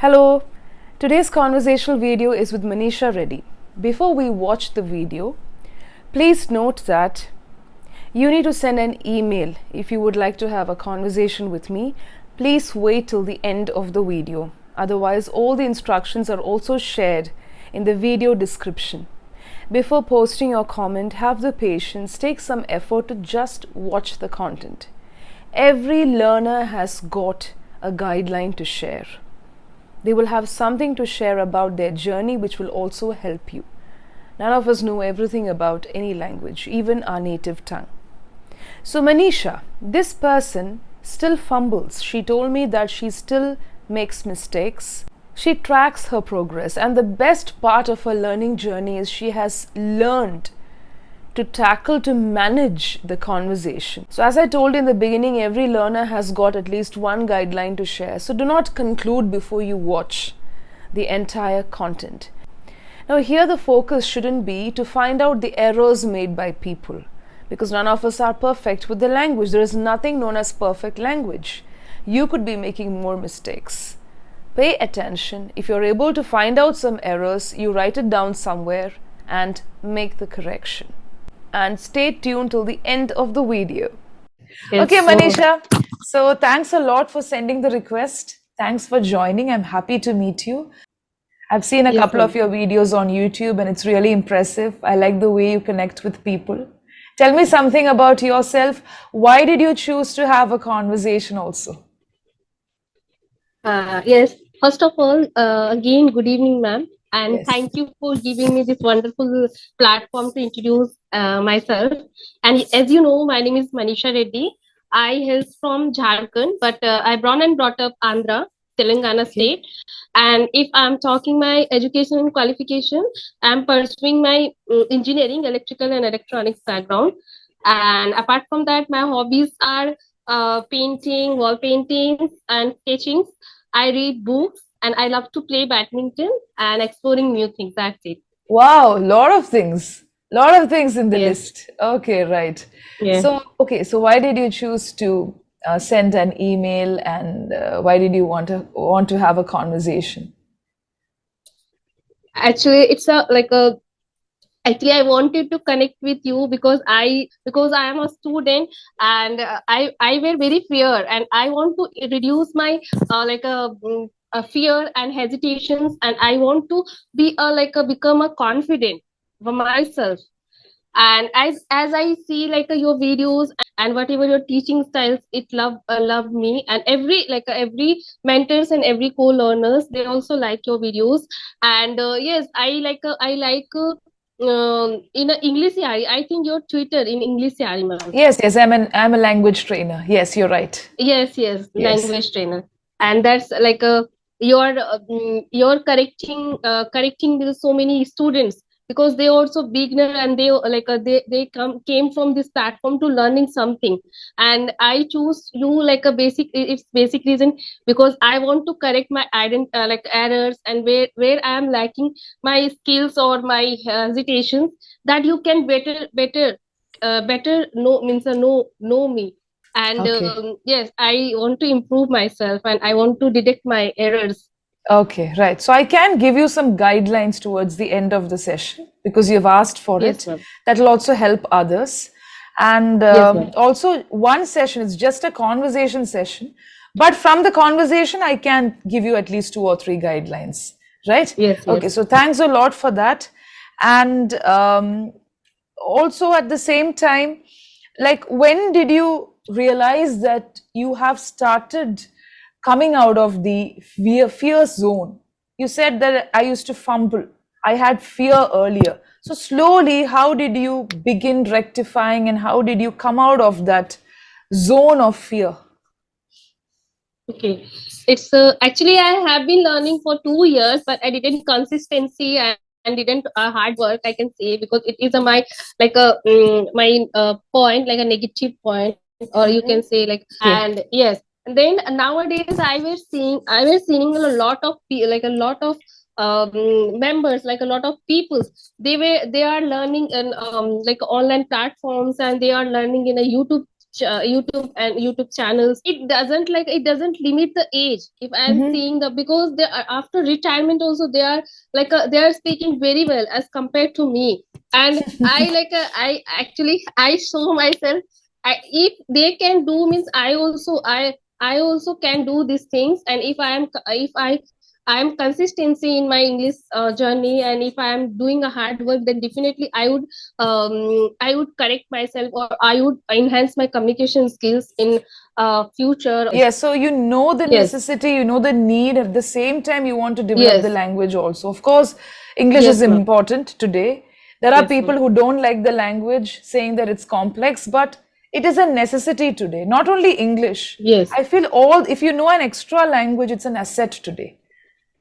Hello, today's conversational video is with Manisha Reddy. Before we watch the video, please note that you need to send an email if you would like to have a conversation with me. Please wait till the end of the video. Otherwise, all the instructions are also shared in the video description. Before posting your comment, have the patience, take some effort to just watch the content. Every learner has got a guideline to share. They will have something to share about their journey which will also help you. None of us know everything about any language, even our native tongue. So Manisha, this person still fumbles. She told me that she still makes mistakes. She tracks her progress, and the best part of her learning journey is she has learned to manage the conversation. So as I told in the beginning, every learner has got at least one guideline to share. So do not conclude before you watch the entire content. Now here the focus shouldn't be to find out the errors made by people, because none of us are perfect with the language. There is nothing known as perfect language. You could be making more mistakes. Pay attention. If you're able to find out some errors, you write it down somewhere and make the correction. And stay tuned till the end of the video. Yes, Okay, Manisha. So thanks a lot for sending the request. Thanks for joining. I'm happy to meet you. I've seen a couple of your videos on YouTube and it's really impressive. I like the way you connect with people. Tell me something about yourself. Why did you choose to have a conversation also? Yes, first of all, again, good evening, ma'am. And Yes. thank you for giving me this wonderful platform to introduce myself. And as you know, my name is Manisha Reddy. I hail from Jharkhand, but I born and brought up Andhra, Telangana state. And if I'm talking my education and qualification, I'm pursuing my engineering, electrical and electronics background. And apart from that, my hobbies are painting, wall paintings and sketching. I read books and I love to play badminton and exploring new things. That's it. Wow, lot of things. Lot of things in the Yes. list. Okay, right. Yeah. So why did you choose to send an email, and why did you want to have a conversation? Actually, it's actually I wanted to connect with you because I am a student and I were very fear and I want to reduce my a fear and hesitations, and I want to be become a confident for myself. And as I see your videos and whatever your teaching styles, it love me, and every mentors and every co-learners, they also like your videos. And yes, I like in English. I think your Twitter in English, ma'am. Yes, I'm a language trainer. Yes, you're right. Yes, language trainer. And that's you're correcting with so many students, because they also beginner and they came from this platform to learning something. And I choose you it's basic reason, because I want to correct my errors, and where I am lacking my skills or my hesitations, that you can better know me. And Okay. yes, I want to improve myself and I want to detect my errors. Okay, right. So I can give you some guidelines towards the end of the session because you've asked for Yes, it. ma'am. That will also help others. And Yes, ma'am. also, one session is just a conversation session. But from the conversation, I can give you at least 2 or 3 guidelines, right? Yes, Okay, yes. so thanks a lot for that. And also at the same time, like, when did you realize that you have started coming out of the fear zone? You said that I used to fumble. I had fear earlier. So slowly, how did you begin rectifying, and how did you come out of that zone of fear? Okay. It's actually I have been learning for 2 years, but I didn't consistency and didn't hard work, I can say, because it is my my point, like a negative point, or you can say like. Okay. And yes, and then nowadays I was seeing a lot of members, like a lot of people, they are learning in online platforms, and they are learning in a YouTube YouTube and YouTube channels. It doesn't limit the age. If I'm Mm-hmm. seeing the, because they are after retirement also, they are they are speaking very well as compared to me. And I actually I show myself, if they can do, means I also can do these things. And if I am consistency in my English journey, and if I am doing a hard work, then definitely I would correct myself, or I would enhance my communication skills in future. Yeah, so you know the Yes, necessity, you know the need, at the same time you want to develop the yes, language also. Of course, English is yes, ma'am. important today. There are Yes, ma'am. people who don't like the language, saying that it's complex, but it is a necessity today. Not only English. Yes, I feel if you know an extra language, it's an asset today.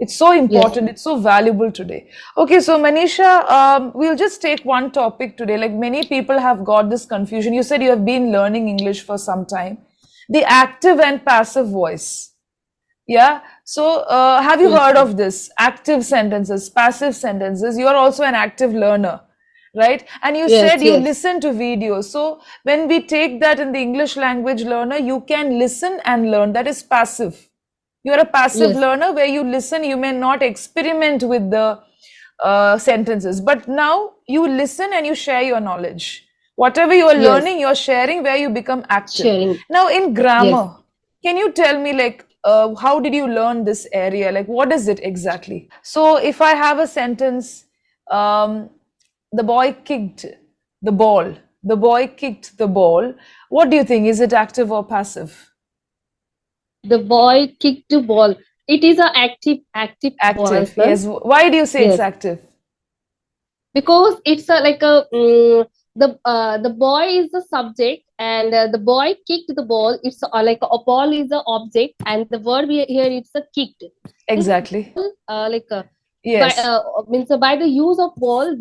It's so yes, important, it's so valuable today. Okay, so Manisha, we'll just take one topic today. Like, many people have got this confusion. You said you have been learning English for some time. The active and passive voice. Yeah. So, have you yes, heard ma'am. of this? Active sentences, passive sentences. You're also an active learner, right? And you Yes, said you yes, listen to videos. So, when we take that in the English language learner, you can listen and learn. That is passive. You're a passive yes, learner where you listen, you may not experiment with the sentences, but now you listen and you share your knowledge. Whatever you are yes. learning, you're sharing, where you become active. Sharing. Now, in Yes. grammar, can you tell me, like, how did you learn this area? Like, what is it exactly? So, if I have a sentence, um, the boy kicked the ball, the boy kicked the ball, what do you think? Is it active or passive? The boy kicked the ball. It is a active Active, person. yes. Why do you say it's Yes, active? because it's the boy is the subject, and the boy kicked the ball. It's like a ball is the object, and the word here it's a kicked. This Exactly. ball, by Yes. means by the use of ball,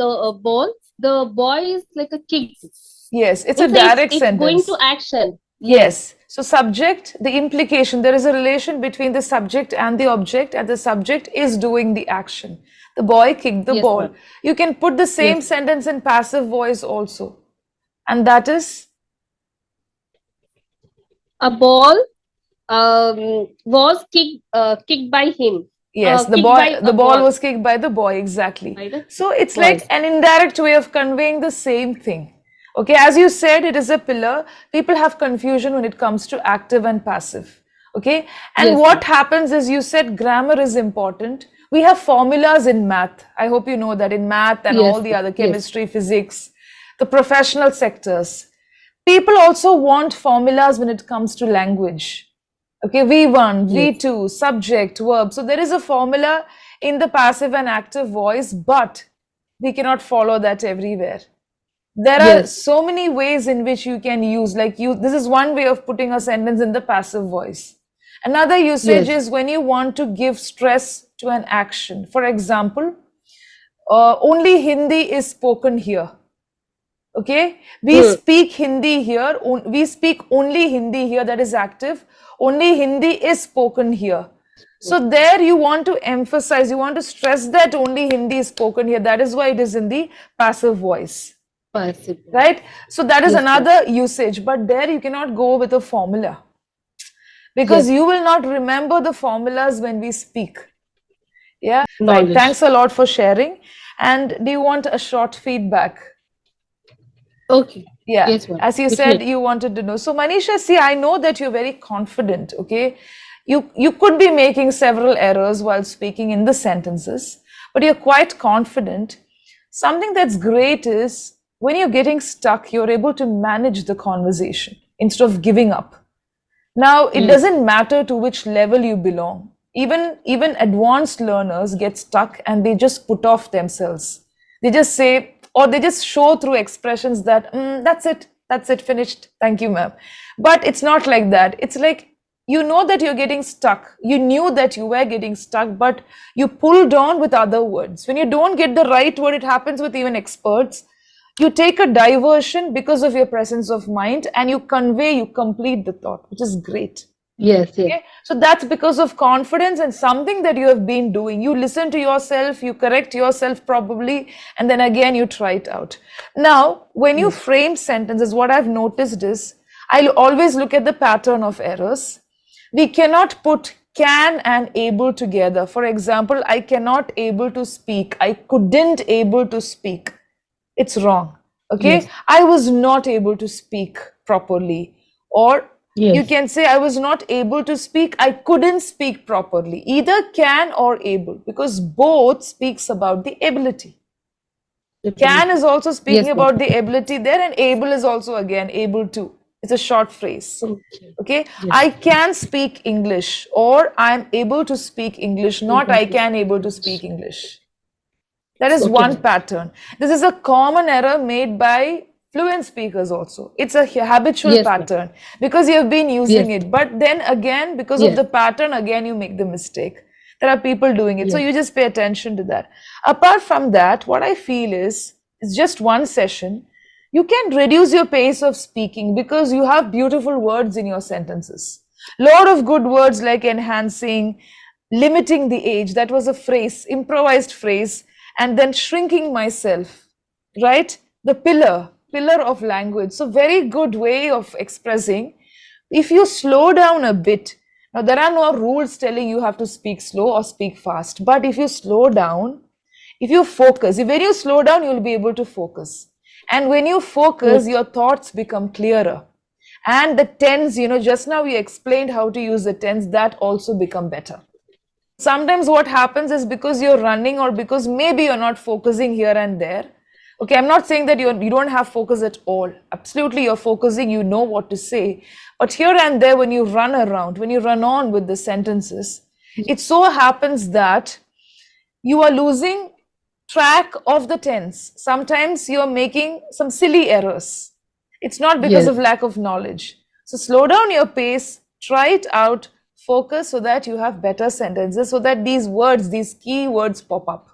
the boy is like a kicked. Yes. It's a Means direct it's going to sentence. action. Yes, Yes. So, subject, the implication, there is a relation between the subject and the object, and the subject is doing the action. The boy kicked the yes, ball. ma'am. You can put the same Yes, sentence in passive voice also. And that is, a ball was kicked by him. yes, Kicked by the a ball ball was kicked by the boy, exactly. by the So it's like boys. an indirect way of conveying the same thing. Okay, as you said, it is a pillar. People have confusion when it comes to active and passive. Okay, and Yes, what ma'am. happens is, you said grammar is important. We have formulas in math. I hope you know that in math and all Yes, the other yes, chemistry, physics, the professional sectors. People also want formulas when it comes to language. Okay, V1, yes, V2, subject, verb. So there is a formula in the passive and active voice, but we cannot follow that everywhere. There are yes, so many ways in which you can use, like, this is one way of putting a sentence in the passive voice. Another usage yes, is when you want to give stress to an action. For example, only Hindi is spoken here. Okay, we hmm, speak Hindi here, we speak only Hindi here, that is active. Only Hindi is spoken here. So there you want to emphasize, you want to stress that only Hindi is spoken here. That is why it is in the passive voice, passive. right? So that is Yes, ma'am. another usage, but there you cannot go with a formula, because Yes, you will not remember the formulas when we speak. Yeah, right. knowledge. Thanks a lot for sharing. And do you want a short feedback? Okay. Yeah, Yes, ma'am. as you said, Definitely. you wanted to know. So, Manisha, see, I know that you're very confident, okay? You could be making several errors while speaking in the sentences, but you're quite confident. Something that's great is when you're getting stuck, you're able to manage the conversation instead of giving up. Now, it Yes. doesn't matter to which level you belong. Even advanced learners get stuck and they just put off themselves. They just say, or they just show through expressions that, that's it, finished, thank you, ma'am. But it's not like that. It's like, you know that you're getting stuck. You knew that you were getting stuck, but you pulled on with other words. When you don't get the right word, it happens with even experts. You take a diversion because of your presence of mind, and you convey, you complete the thought, which is great. Yes, yes, Okay, so that's because of confidence and something that you have been doing. You listen to yourself, you correct yourself probably, and then again you try it out. Now, when you yes, frame sentences, what I've noticed is, I always look at the pattern of errors. We cannot put can and able together. For example, I cannot able to speak. I couldn't able to speak. It's wrong. Okay. Yes. I was not able to speak properly. Or you Yes. can say I was not able to speak. I couldn't speak properly. Either can or able, because both speaks about the ability. Can is also speaking Yes, ma'am. about the ability there, and able is also again able to. It's a short phrase. Okay. Okay. Yes. I can speak English, or I'm able to speak English, not I can able to speak English. That is Okay, one ma'am. pattern. This is a common error made by fluent speakers also. It's a habitual Yes, ma'am. pattern because you have been using Yes. it. But then again, because of Yes. the pattern, again you make the mistake. There are people doing it. So Yes. you just pay attention to that. Apart from that, what I feel is it's just one session. You can reduce your pace of speaking because you have beautiful words in your sentences. Lot of good words like enhancing, limiting the age. That was a phrase, improvised phrase, and then shrinking myself, right? The pillar of language. So very good way of expressing. If you slow down a bit, now there are no rules telling you have to speak slow or speak fast, but if you slow down, if you focus, when you slow down, you'll be able to focus. And when you focus, your thoughts become clearer. And the tense, just now we explained how to use the tense, that also become better. Sometimes what happens is because you're running or because maybe you're not focusing here and there. Okay, I'm not saying that you don't have focus at all. Absolutely, you're focusing, you know what to say. But here and there, when you run around, when you run on with the sentences, it so happens that you are losing track of the tense. Sometimes you're making some silly errors. It's not because Yes. of lack of knowledge. So slow down your pace, try it out, focus so that you have better sentences, so that these words, these key words pop up.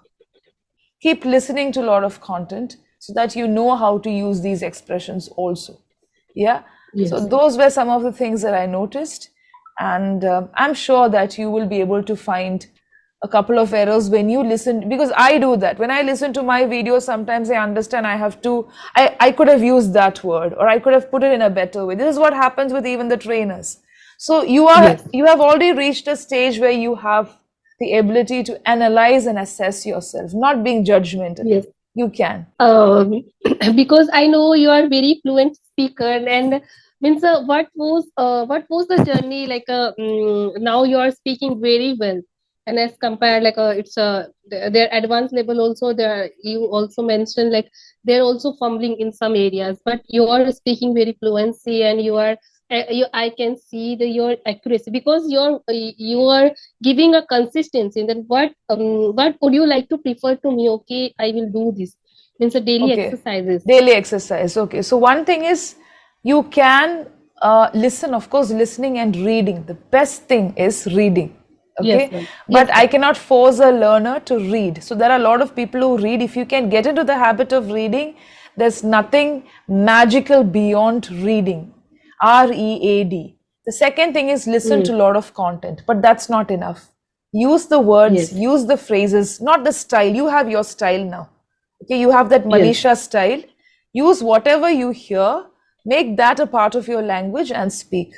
Keep listening to a lot of content so that you know how to use these expressions also. Yeah. Yes. So those were some of the things that I noticed. And I'm sure that you will be able to find a couple of errors when you listen, because I do that. When I listen to my videos, sometimes I understand I could have used that word, or I could have put it in a better way. This is what happens with even the trainers. So you have already reached a stage where you have the ability to analyze and assess yourself, not being judgmental. Yes. You can. Because I know you are very fluent speaker, and means what was the journey like? Now you are speaking very well, and as compared like it's their advanced level also there. You also mentioned like they're also fumbling in some areas, but you are speaking very fluency, and you are. I can see your accuracy because you are giving a consistency. Then what would you like to prefer to me? Okay, I will do this. Means a daily exercises. Daily exercise. Okay. So one thing is you can listen, of course, listening and reading. The best thing is reading. Okay. Yes, ma'am. But Yes, I cannot force a learner to read. So there are a lot of people who read. If you can get into the habit of reading, there's nothing magical beyond reading. READ. The second thing is listen to a lot of content, but that's not enough. Use the words, use the phrases, not the style. You have your style now. Okay, you have that Manisha style. Use whatever you hear, make that a part of your language and speak.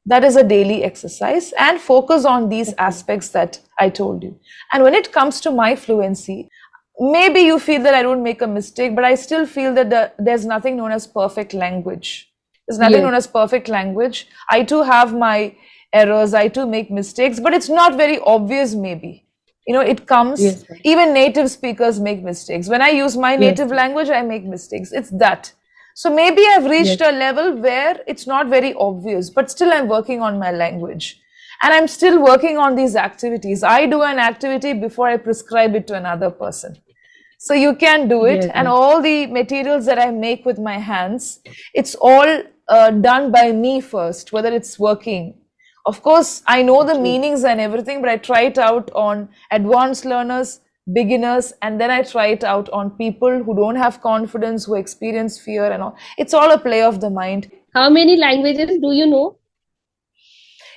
That is a daily exercise, and focus on these aspects that I told you. And when it comes to my fluency, maybe you feel that I don't make a mistake, but I still feel that there's nothing known as perfect language. There's nothing known as perfect language. I too have my errors, I too make mistakes, but it's not very obvious maybe. It comes, even native speakers make mistakes. When I use my native language, I make mistakes. It's that. So maybe I've reached a level where it's not very obvious, but still I'm working on my language. And I'm still working on these activities. I do an activity before I prescribe it to another person. So you can do it. And all the materials that I make with my hands, it's all done by me first, whether it's working. Of course, I know the meanings and everything, but I try it out on advanced learners, beginners, and then I try it out on people who don't have confidence, who experience fear and all. It's all a play of the mind. How many languages do you know?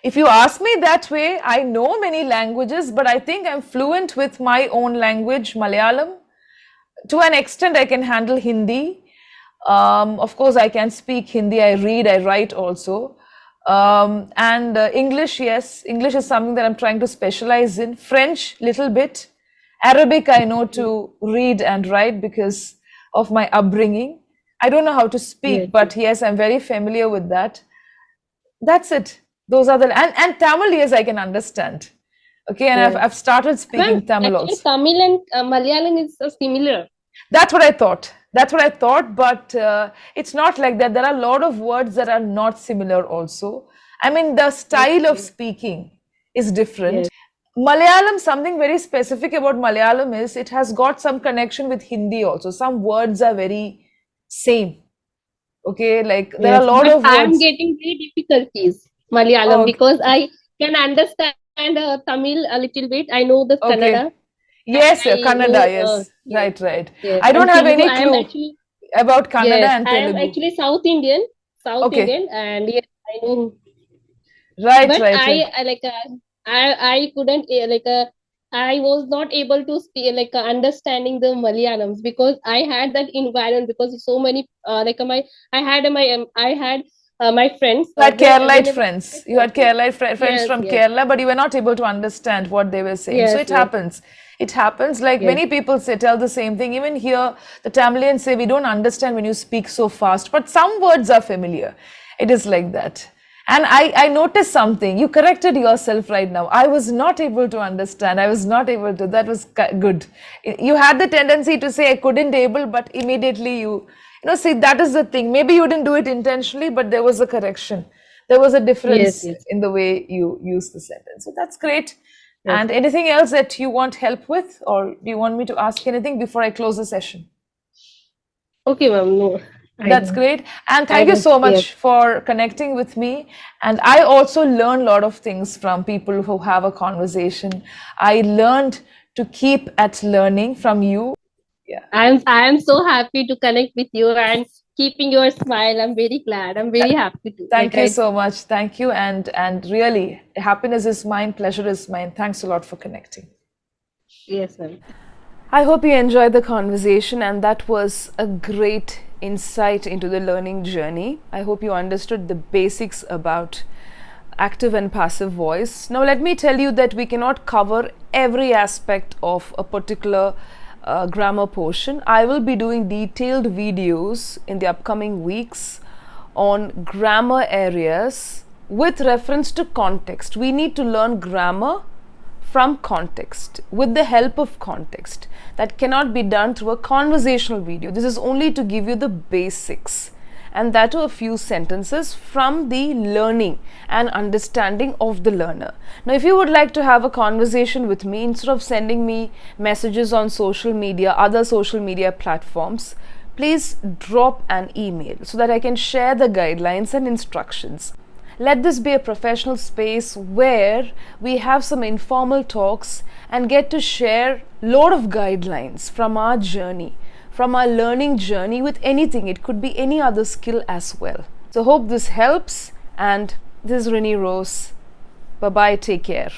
If you ask me that way, I know many languages, but I think I'm fluent with my own language, Malayalam. To an extent, I can handle Hindi. Of course, I can speak Hindi. I read, I write also. And English, yes, English is something that I'm trying to specialize in. French, little bit. Arabic, I know to read and write because of my upbringing. I don't know how to Yes. speak, but yes, I'm very familiar with that. That's it. Those are the and Tamil, yes, I can understand. Okay, and Yes. I've started speaking Ma'am, Tamil actually, also. Tamil and Malayalam is similar. That's what I thought. That's what I thought, but it's not like that. There are a lot of words that are not similar also. I mean, the style of Okay. speaking is different. Yes. Malayalam, something very specific about Malayalam is it has got some connection with Hindi also. Some words are very same. Okay, like there are Yes. a lot But of I am words. getting very difficulties Malayalam Oh, because I can understand Tamil a little bit. I know the Kannada okay. and Yes, I Kannada, know yes. yes, Right, right. yes. I don't And have Telugu, any I am clue actually about Kannada yes, and I am Telugu. actually South Indian, South Okay. Indian, and yes, I know. Right, But right, right. I like I couldn't I was not able to speak understanding the Malayalams because I had that environment because so many I had my friends You had Keralite whenever friends. I You had talking. Keralite friends Yes, from yes, Kerala, but you were not able to understand what they were saying. So yes, it yes, happens. It happens. Like yes, many people say, tell the same thing. Even here, the Tamilians say we don't understand when you speak so fast, but some words are familiar. It is like that. And I noticed something. You corrected yourself right now. I was not able to understand. I was not able to. That was good. You had the tendency to say I couldn't able, but immediately see, that is the thing. Maybe you didn't do it intentionally, but there was a correction. There was a yes, difference yes, in the way you use the sentence. So that's great. yes. And anything else that you want help with, or do you want me to ask anything before I close the session? Okay, ma'am. No, I That's don't. great. And I thank you don't. so Yes, much for connecting with me. And I also learn a lot of things from people who have a conversation. I learned to keep at learning from you. Yeah. I am so happy to connect with you and keeping your smile. I'm very glad. I'm very happy to Thank you so much. Thank you. And really, happiness is mine, pleasure is mine. Thanks a lot for connecting. yes, ma'am. I hope you enjoyed the conversation, and that was a great insight into the learning journey. I hope you understood the basics about active and passive voice. Now, let me tell you that we cannot cover every aspect of a particular grammar portion. I will be doing detailed videos in the upcoming weeks on grammar areas with reference to context. We need to learn grammar from context, with the help of context. That cannot be done through a conversational video. This is only to give you the basics, and that are a few sentences from the learning and understanding of the learner. Now, if you would like to have a conversation with me, instead of sending me messages on social media, other social media platforms, please drop an email so that I can share the guidelines and instructions. Let this be a professional space where we have some informal talks and get to share a lot of guidelines from our journey, from our learning journey with anything. It could be any other skill as well. So hope this helps, and this is Rini Rose. Bye bye, take care.